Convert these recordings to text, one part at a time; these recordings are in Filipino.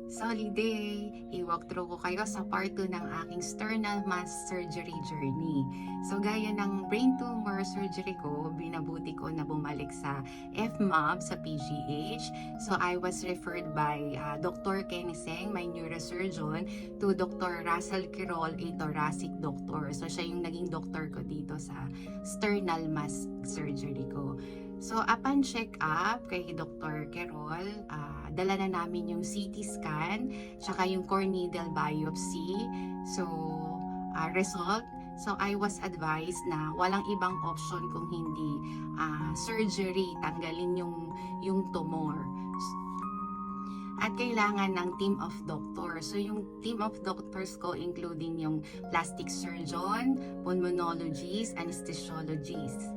Solid day! I-walk through ko kayo sa part 2 ng aking sternal mass surgery journey. So gaya ng brain tumor surgery ko, binabuti ko na bumalik sa FMAP sa PGH. So I was referred by Dr. Kenny Seng, my neurosurgeon, to Dr. Russell Quirol, a thoracic doctor. So siya yung naging doctor ko dito sa sternal mass surgery ko. So, upon check-up kay Dr. Quirol, dala na namin yung CT scan, tsaka yung core needle biopsy. So, result. So, I was advised na walang ibang option kung hindi surgery, tanggalin yung tumor. At kailangan ng team of doctors. So, yung team of doctors ko, including yung plastic surgeon, pulmonologist, anesthesiologist.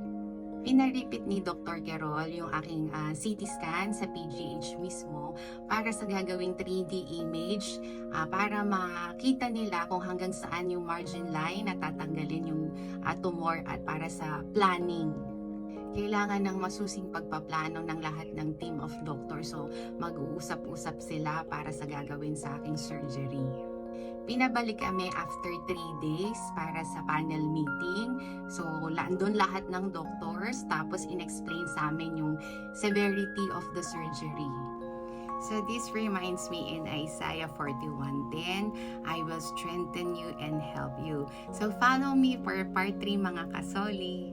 Pinaripit ni Dr. Quirol yung aking CT scan sa PGH mismo para sa gagawing 3D image para makita nila kung hanggang saan yung margin line na tatanggalin yung tumor at para sa planning. Kailangan ng masusing pagpaplano ng lahat ng team of doctors. So mag-uusap-usap sila para sa gagawin sa aking surgery. Pinabalik kami after 3 days para sa panel meeting. So, doon lahat ng doctors, tapos in-explain sa amin yung severity of the surgery. So, this reminds me in Isaiah 41:10, I will strengthen you and help you. So, follow me for part 3 mga kasoli.